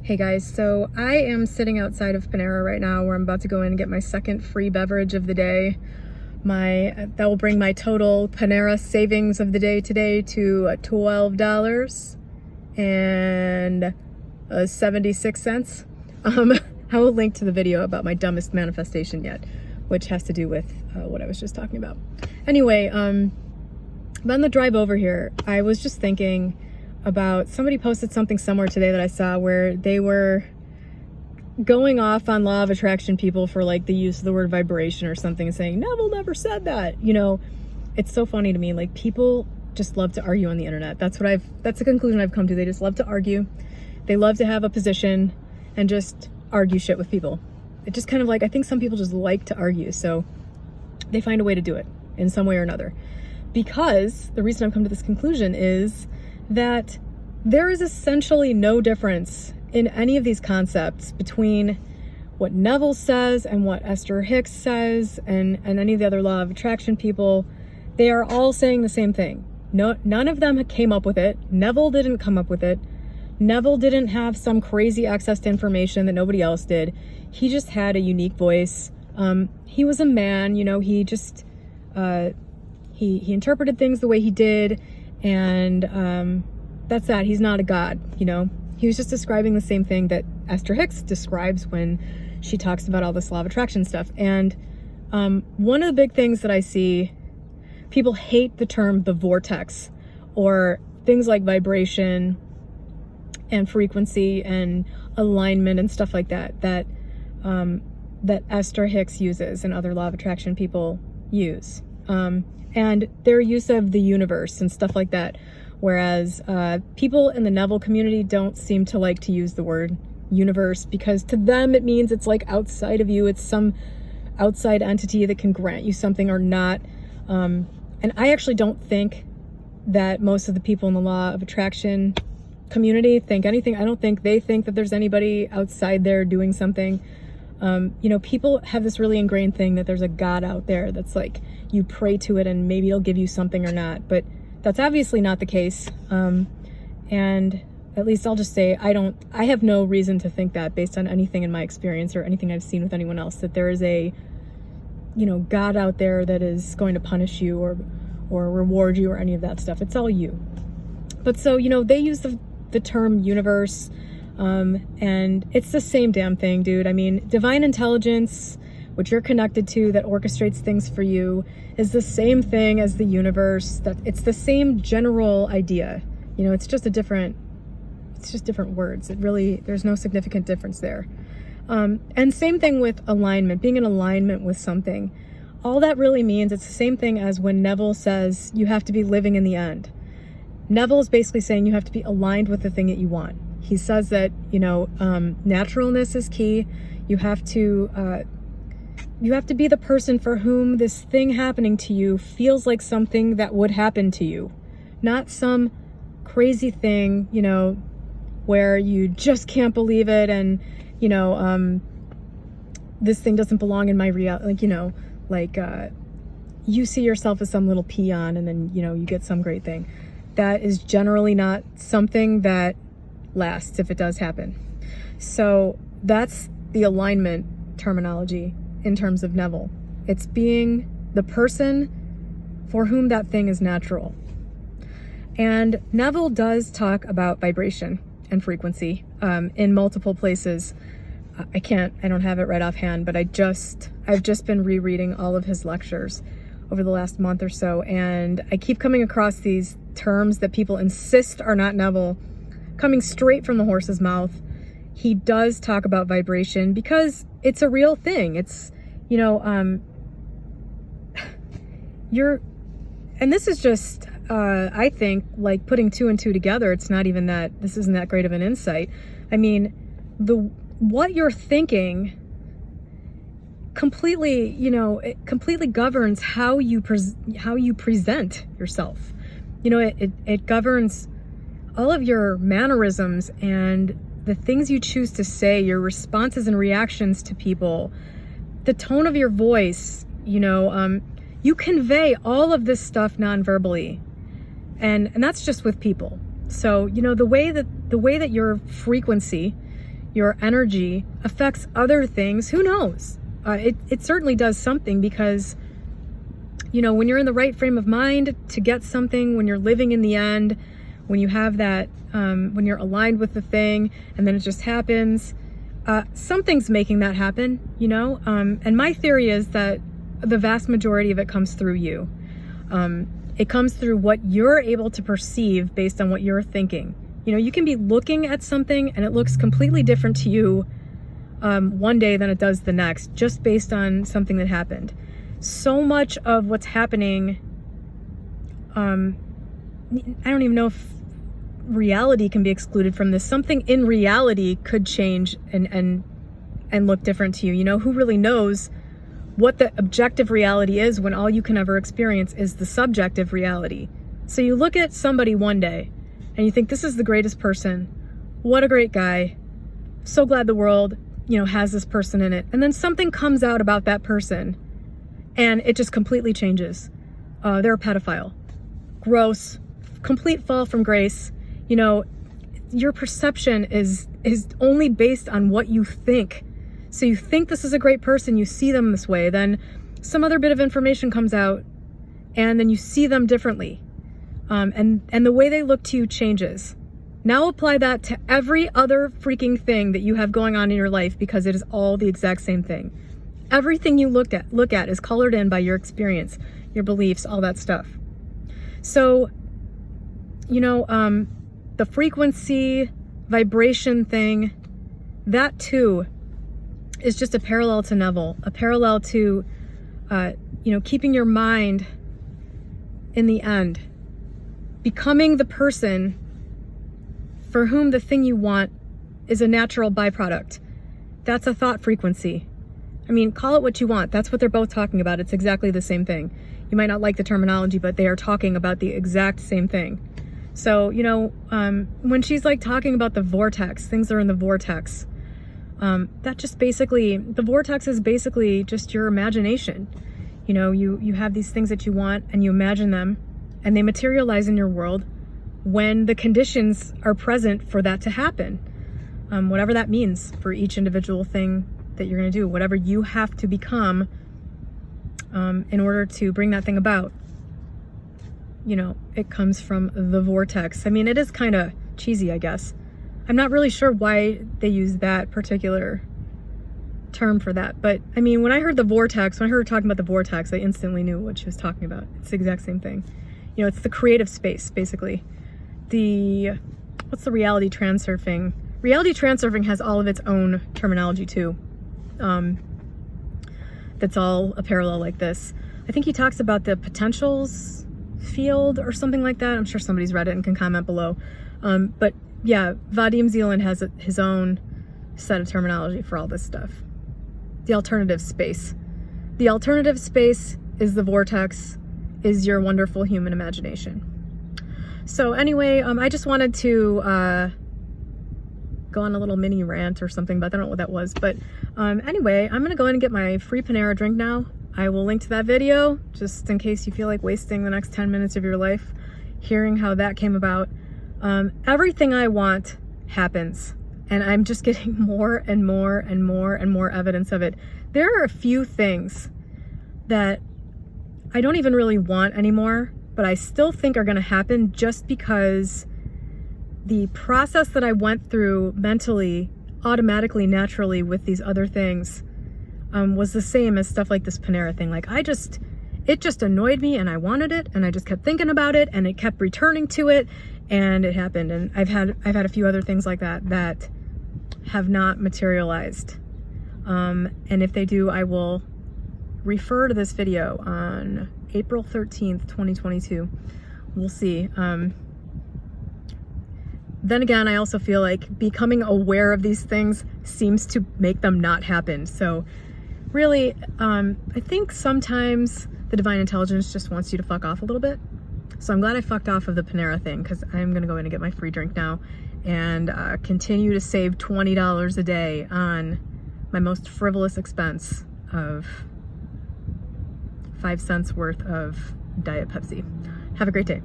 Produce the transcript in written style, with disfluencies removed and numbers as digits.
Hey guys, so I am sitting outside of Panera right now where I'm about to go in and get my second free beverage of the day. That will bring my total Panera savings of the day today to $12 and 76 cents. I will link to the video about my dumbest manifestation yet, which has to do with what I was just talking about. Anyway, on the drive over here, I was just thinking about, somebody posted something somewhere today that I saw where they were going off on law of attraction people for like the use of the word vibration or something and saying, Neville never said that. You know, it's so funny to me. Like, people just love to argue on the internet. That's the conclusion I've come to. They just love to argue. They love to have a position and just argue shit with people. It just kind of like, I think some people just like to argue. So they find a way to do it in some way or another. Because the reason I've come to this conclusion is that there is essentially no difference in any of these concepts between what Neville says and what Esther Hicks says and any of the other law of attraction people. They are all saying the same thing. No, none of them came up with it. Neville didn't come up with it. Neville didn't have some crazy access to information that nobody else did. He just had a unique voice. He was a man, you know, he just, he interpreted things the way he did. And that's that. He's not a god, you know. He was just describing the same thing that Esther Hicks describes when she talks about all this law of attraction stuff. And one of the big things that I see, people hate the term the vortex, or things like vibration and frequency and alignment and stuff like that, that Esther Hicks uses and other law of attraction people use. And their use of the universe and stuff like that. Whereas people in the Neville community don't seem to like to use the word universe, because to them it means it's like outside of you. It's some outside entity that can grant you something or not. And I actually don't think that most of the people in the law of attraction community think anything. I don't think they think that there's anybody outside there doing something. You know, people have this really ingrained thing that there's a God out there that's like, you pray to it and maybe it'll give you something or not, but that's obviously not the case. And at least I'll just say, I have no reason to think that, based on anything in my experience or anything I've seen with anyone else, that there is a, you know, God out there that is going to punish you or reward you or any of that stuff. It's all you. But so, you know, they use the term universe, and it's the same damn thing, dude. I mean, divine intelligence, which you're connected to, that orchestrates things for you, is the same thing as the universe. That it's the same general idea. You know, it's just different words. There's no significant difference there. And same thing with alignment, being in alignment with something. All that really means, it's the same thing as when Neville says you have to be living in the end. Neville is basically saying you have to be aligned with the thing that you want. He says that, you know, naturalness is key. You have to be the person for whom this thing happening to you feels like something that would happen to you, not some crazy thing, you know, where you just can't believe it and, you know, this thing doesn't belong in my reality. Like, you know, like you see yourself as some little peon and then, you know, you get some great thing. That is generally not something that lasts if it does happen. So that's the alignment terminology in terms of Neville. It's being the person for whom that thing is natural. And Neville does talk about vibration and frequency in multiple places. I don't have it right offhand, but I've just been rereading all of his lectures over the last month or so, and I keep coming across these terms that people insist are not Neville, coming straight from the horse's mouth. He does talk about vibration because it's a real thing. It's, you know, and this is just, I think, like putting two and two together. It's not even that, this isn't that great of an insight. I mean, what you're thinking completely, you know, it completely governs how you present yourself. You know, it governs all of your mannerisms and the things you choose to say, your responses and reactions to people, the tone of your voice. You know, you convey all of this stuff non-verbally, and that's just with people. So, you know, the way that your frequency your energy affects other things. Who knows? It certainly does something, because, you know, when you're in the right frame of mind to get something, when you're living in the end, when you have that, when you're aligned with the thing and then it just happens, something's making that happen, you know? And my theory is that the vast majority of it comes through you. It comes through what you're able to perceive based on what you're thinking. You know, you can be looking at something and it looks completely different to you one day than it does the next, just based on something that happened. So much of what's happening, I don't even know if reality can be excluded from this. Something in reality could change and look different to you. You know, who really knows what the objective reality is when all you can ever experience is the subjective reality? So you look at somebody one day and you think, this is the greatest person. What a great guy. So glad the world, you know, has this person in it. And then something comes out about that person and it just completely changes. They're a pedophile. Gross. Complete fall from grace. You know, your perception is only based on what you think. So you think this is a great person, you see them this way, then some other bit of information comes out and then you see them differently. And the way they look to you changes. Now apply that to every other freaking thing that you have going on in your life, because it is all the exact same thing. Everything you look at is colored in by your experience, your beliefs, all that stuff. So, you know, the frequency, vibration thing, that too is just a parallel to Neville, a parallel to, you know, keeping your mind in the end, becoming the person for whom the thing you want is a natural byproduct. That's a thought frequency. I mean, call it what you want. That's what they're both talking about. It's exactly the same thing. You might not like the terminology, but they are talking about the exact same thing. So, you know, when she's like talking about the vortex, things are in the vortex, that just basically, the vortex is basically just your imagination. You know, you have these things that you want and you imagine them and they materialize in your world when the conditions are present for that to happen. Whatever that means for each individual thing that you're going to do, whatever you have to become in order to bring that thing about. You know, it comes from the vortex. I mean, it is kind of cheesy, I guess. I'm not really sure why they use that particular term for that. But I mean, when I heard the vortex, when I heard her talking about the vortex, I instantly knew what she was talking about. It's the exact same thing. You know, it's the creative space, basically. What's the reality transurfing? Reality transurfing has all of its own terminology too. That's all a parallel like this. I think he talks about the potentials field or something like that. I'm sure somebody's read it and can comment below. But yeah, Vadim Zeland has his own set of terminology for all this stuff. The alternative space. The alternative space is the vortex, is your wonderful human imagination. So anyway, I just wanted to go on a little mini rant or something, but I don't know what that was. But anyway, I'm gonna go in and get my free Panera drink now. I will link to that video just in case you feel like wasting the next 10 minutes of your life hearing how that came about. Everything I want happens, and I'm just getting more and more and more and more evidence of it. There are a few things that I don't even really want anymore, but I still think are gonna happen just because the process that I went through mentally, automatically, naturally with these other things was the same as stuff like this Panera thing. Like it just annoyed me and I wanted it and I just kept thinking about it and it kept returning to it and it happened. And I've had a few other things like that have not materialized. And if they do, I will refer to this video on April 13th, 2022. We'll see. Then again, I also feel like becoming aware of these things seems to make them not happen. So really, I think sometimes the divine intelligence just wants you to fuck off a little bit. So I'm glad I fucked off of the Panera thing, because I'm gonna go in and get my free drink now and continue to save $20 a day on my most frivolous expense of 5 cents worth of Diet Pepsi. Have a great day.